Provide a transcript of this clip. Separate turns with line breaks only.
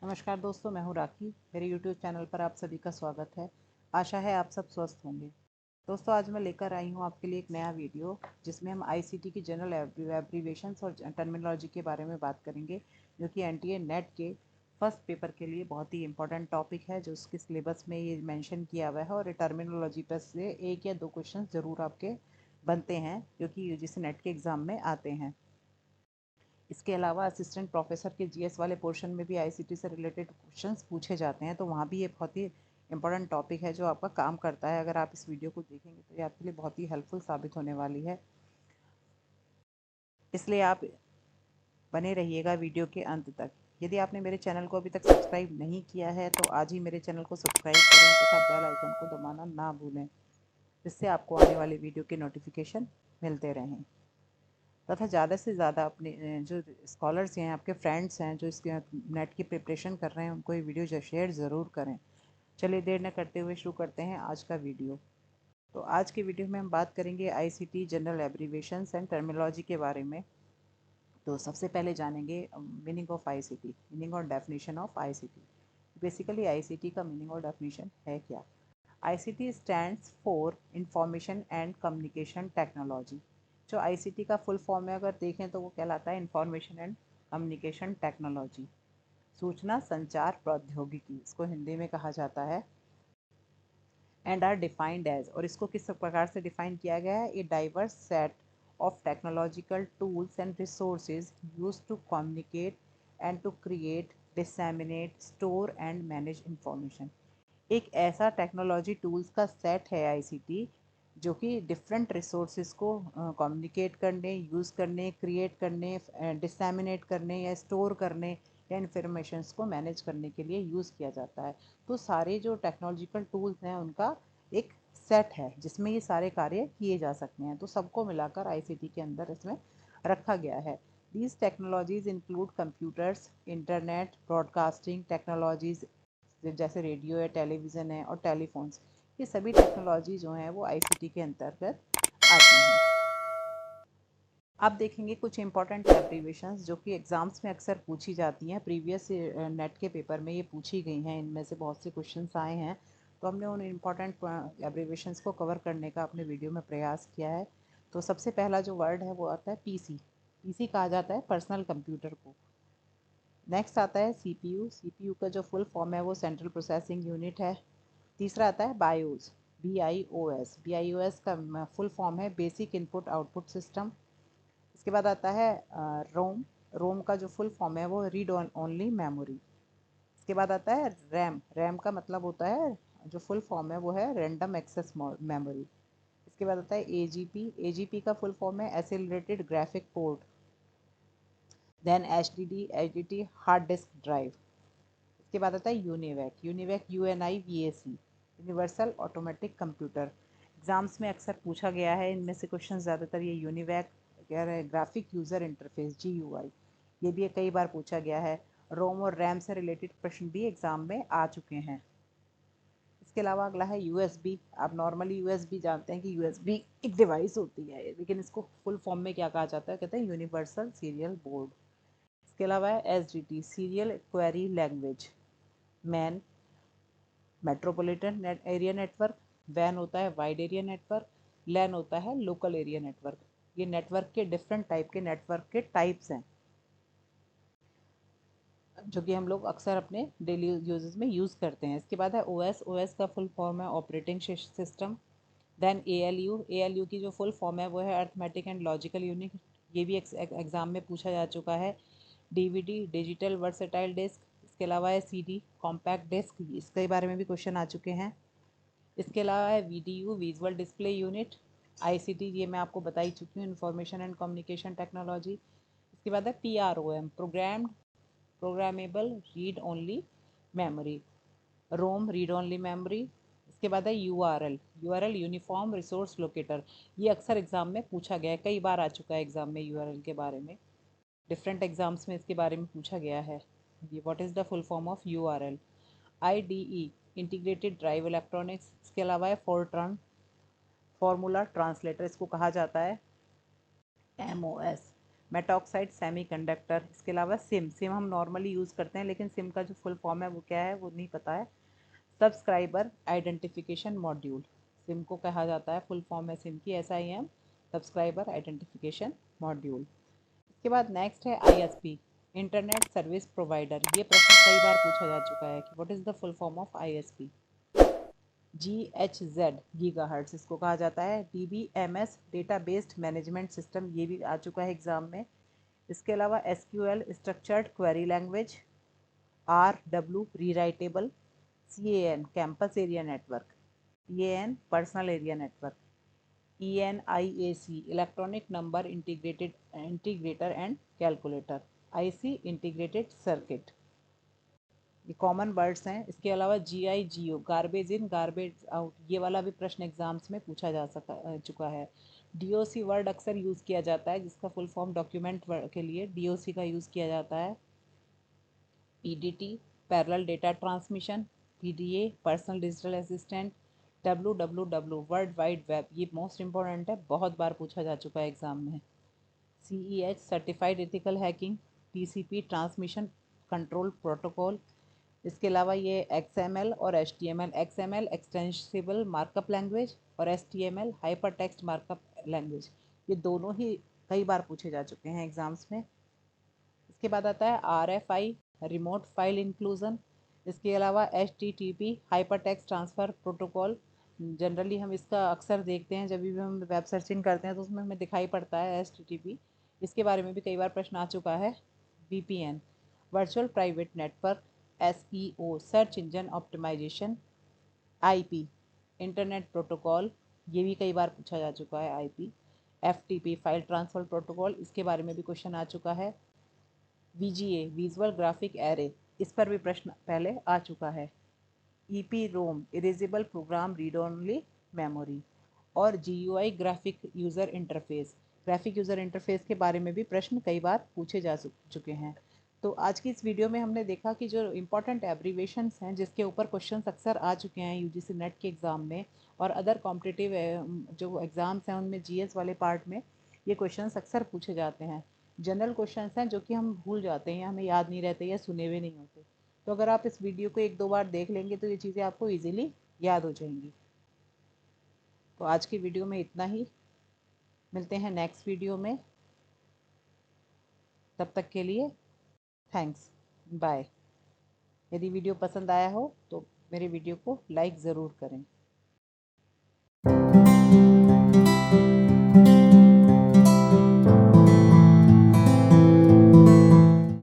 नमस्कार दोस्तों, मैं हूं राखी। मेरे YouTube चैनल पर आप सभी का स्वागत है। आशा है आप सब स्वस्थ होंगे। दोस्तों, आज मैं लेकर आई हूं आपके लिए एक नया वीडियो जिसमें हम ICT की जनरल एब्रीवेशंस और टर्मिनोलॉजी के बारे में बात करेंगे, जो कि NTA नेट के फर्स्ट पेपर के लिए बहुत ही इंपॉर्टेंट टॉपिक है, जो उसके सिलेबस में ये मेंशन किया हुआ है। और टर्मिनोलॉजी पर से एक या दो क्वेश्चन ज़रूर आपके बनते हैं, जो कि UGC नेट के एग्ज़ाम में आते हैं। इसके अलावा असिस्टेंट प्रोफेसर के GS वाले पोर्शन में भी ICT से रिलेटेड क्वेश्चंस पूछे जाते हैं, तो वहाँ भी ये बहुत ही इंपॉर्टेंट टॉपिक है जो आपका काम करता है। अगर आप इस वीडियो को देखेंगे तो ये आपके लिए बहुत ही हेल्पफुल साबित होने वाली है, इसलिए आप बने रहिएगा वीडियो के अंत तक। यदि आपने मेरे चैनल को अभी तक सब्सक्राइब नहीं किया है तो आज ही मेरे चैनल को सब्सक्राइब करें तथा बेल आइकन को दबाना ना भूलें, जिससे आपको आने वाले वीडियो के नोटिफिकेशन मिलते रहें। तथा ज़्यादा से ज़्यादा अपने जो स्कॉलर्स हैं, आपके फ्रेंड्स हैं जो इसके नेट की प्रिपरेशन कर रहे हैं, उनको ये वीडियो शेयर ज़रूर करें। चलिए देर न करते हुए शुरू करते हैं आज का वीडियो। तो आज के वीडियो में हम बात करेंगे ICT general abbreviations and terminology के बारे में। तो सबसे पहले जानेंगे मीनिंग ऑफ ICT, मीनिंग और definition of ICT। Basically ICT का मीनिंग और डेफिनेशन है क्या? ICT stands for information and communication technology. जो ICT का फुल फॉर्म है अगर देखें तो वो कहलाता है इंफॉर्मेशन एंड कम्युनिकेशन टेक्नोलॉजी, सूचना संचार प्रौद्योगिकी इसको हिंदी में कहा जाता है। एंड आर डिफाइंड एज, और इसको किस प्रकार से डिफाइन किया गया है? A diverse set of technological tools and resources used to communicate and to create, disseminate, store and manage information। एक ऐसा टेक्नोलॉजी टूल्स का सेट है ICT, जो कि डिफरेंट रिसोर्सेज को कम्युनिकेट करने, यूज़ करने, क्रिएट करने, डिसैमिनेट करने या स्टोर करने या इन्फॉर्मेशंस को मैनेज करने के लिए यूज़ किया जाता है। तो सारे जो टेक्नोलॉजिकल टूल्स हैं उनका एक सेट है जिसमें ये सारे कार्य किए जा सकते हैं। तो सबको मिलाकर ICT के अंदर इसमें रखा गया है। These technologies include computers, internet, broadcasting technologies जैसे रेडियो है, टेलीविज़न है और टेलीफोन्स। ये सभी टेक्नोलॉजी जो हैं वो ICT के अंतर्गत आती हैं। अब देखेंगे कुछ इंपॉर्टेंट एब्रीवेशंस जो कि एग्ज़ाम्स में अक्सर पूछी जाती हैं। प्रीवियस नेट के पेपर में ये पूछी गई हैं, इनमें से बहुत से क्वेश्चंस आए हैं, तो हमने उन इम्पॉर्टेंट एब्रीवेशंस को कवर करने का अपने वीडियो में प्रयास किया है। तो सबसे पहला जो वर्ड है वो आता है PC। PC कहा जाता है पर्सनल कंप्यूटर को। नेक्स्ट आता है CPU। CPU का जो फुल फॉर्म है वो सेंट्रल प्रोसेसिंग यूनिट है। तीसरा आता है BIOS। BIOS। BIOS का फुल फॉर्म है बेसिक इनपुट आउटपुट सिस्टम। इसके बाद आता है रोम। रोम का जो फुल फॉर्म है वो रीड ओनली मेमोरी। इसके बाद आता है रैम। रैम का मतलब होता है, जो फुल फॉर्म है वो है रैंडम एक्सेस मेमोरी। इसके बाद आता है AGP। AGP का फुल फॉर्म है accelerated graphic port. Then HDD hard disk drive. इसके बाद आता है UNIVAC. UNIVAC UNIVAC, universal automatic computer. Exams में अक्सर पूछा गया है, इनमें से क्वेश्चन ज़्यादातर ये यूनिवैक कह रहे हैं। ग्राफिक यूज़र इंटरफेस GUI, ये भी कई बार पूछा गया है। रोम और रैम से रिलेटेड प्रश्न भी एग्ज़ाम में आ चुके हैं। इसके अलावा अगला है USB। आप नॉर्मली USB जानते हैं कि USB एक डिवाइस होती है, लेकिन इसको फुल फॉर्म में क्या कहा जाता है? कहते हैं यूनिवर्सल सीरियल बोर्ड। इसके अलावा है SDT, serial query language. MAN, metropolitan area network. वैन होता है वाइड एरिया नेटवर्क। लैन होता है लोकल एरिया नेटवर्क। ये नेटवर्क के डिफरेंट टाइप के नेटवर्क के टाइप्स हैं, जो कि हम लोग अक्सर अपने डेली यूजेस में यूज़ करते हैं। इसके बाद है OS। OS का फुल फॉर्म है operating system. Then ALU। ALU की जो फुल फॉर्म है वो है अर्थमेटिक एंड लॉजिकल यूनिट। ये भी एग्ज़ाम में पूछा जा चुका है। DVD digital versatile disc. इसके अलावा है CD कॉम्पैक्ट डिस्क, इसके बारे में भी क्वेश्चन आ चुके हैं। इसके अलावा है VDU visual display unit. ICT ये मैं आपको बता ही चुकी हूँ, इंफॉर्मेशन एंड कम्युनिकेशन टेक्नोलॉजी। इसके बाद है PROM, programmed programmable read only memory. ROM read only memory. इसके बाद है URL यूनिफॉर्म रिसोर्स लोकेटर। ये अक्सर एग्जाम में पूछा गया है, कई बार आ चुका है एग्जाम में URL के बारे में। डिफरेंट एग्जाम्स में इसके बारे में पूछा गया है। ये what is the full form of URL? IDE integrated drive electronics. इसके अलावा है फोर्ट्रन फॉर्मूला ट्रांसलेटर, इसको कहा जाता है MOS। मेटॉक्साइड सेमीकंडक्टर, इसके अलावा सिम। सिम हम नॉर्मली यूज़ करते हैं, लेकिन सिम का जो फुल फॉर्म है वो क्या है वो नहीं पता है। सब्सक्राइबर आइडेंटिफिकेशन मॉड्यूल, सिम को कहा जाता है, फुल फॉर्म है सिम की SIM, सब्सक्राइबर आइडेंटिफिकेशन मॉड्यूल। इसके बाद नेक्स्ट है ISP, इंटरनेट सर्विस प्रोवाइडर। ये प्रश्न कई बार पूछा जा चुका है कि what is the full form of ISP। GHZ gigahertz इसको कहा जाता है। DBMS data based management system, ये भी आ चुका है एग्जाम में। इसके अलावा SQL structured query language, RW rewritable, CAN campus area network, PAN personal area network, ENIAC electronic number integrator and calculator, IC integrated circuit. ये कॉमन वर्ड्स हैं। इसके अलावा GIGO garbage in garbage out, ये वाला भी प्रश्न एग्जाम्स में पूछा जा चुका है। DOC वर्ड अक्सर यूज़ किया जाता है, जिसका फुल फॉर्म डॉक्यूमेंट के लिए DOC का यूज़ किया जाता है। PDT parallel data transmission, PDA personal digital assistant, WWW world wide web, ये मोस्ट इंपॉर्टेंट है, बहुत बार पूछा जा चुका है एग्जाम में। CEH certified ethical hacking, TCP transmission control protocol. इसके अलावा ये XML और HTML, XML extensible markup language और HTML hyper text markup language, ये दोनों ही कई बार पूछे जा चुके हैं एग्जाम्स में। इसके बाद आता है RFI रिमोट फाइल इंक्लूजन। इसके अलावा HTTP hyper text transfer protocol, generally हम इसका अक्सर देखते हैं जब भी हम वेब सर्चिंग करते हैं तो उसमें हमें दिखाई पड़ता है HTTP। इसके बारे में भी कई बार प्रश्न आ चुका है। VPN virtual private network, SEO search engine optimisation, IP internet protocol, ये भी कई बार पूछा जा चुका है। IP FTP file transfer protocol, इसके बारे में भी क्वेश्चन आ चुका है। VGA विजुअल ग्राफिक एरे, इस पर भी प्रश्न पहले आ चुका है। EPROM erasable program read only memory और GUI graphic user interface, graphic user interface के बारे में भी प्रश्न कई बार पूछे जा चुके हैं। तो आज की इस वीडियो में हमने देखा कि जो इम्पोर्टेंट एब्रीवेशंस हैं जिसके ऊपर क्वेश्चंस अक्सर आ चुके हैं UGC नेट के एग्ज़ाम में और अदर कॉम्पिटिटिव जो एग्ज़ाम्स हैं उनमें GS वाले पार्ट में ये क्वेश्चंस अक्सर पूछे जाते हैं। जनरल क्वेश्चंस हैं जो कि हम भूल जाते हैं, हमें याद नहीं रहते या सुने हुए नहीं होते। तो अगर आप इस वीडियो को 1-2 बार देख लेंगे तो ये चीज़ें आपको ईजिली याद हो जाएंगी। तो आज की वीडियो में इतना ही, मिलते हैं नेक्स्ट वीडियो में, तब तक के लिए थैंक्स, बाय। यदि वीडियो पसंद आया हो तो मेरे वीडियो को लाइक ज़रूर करें।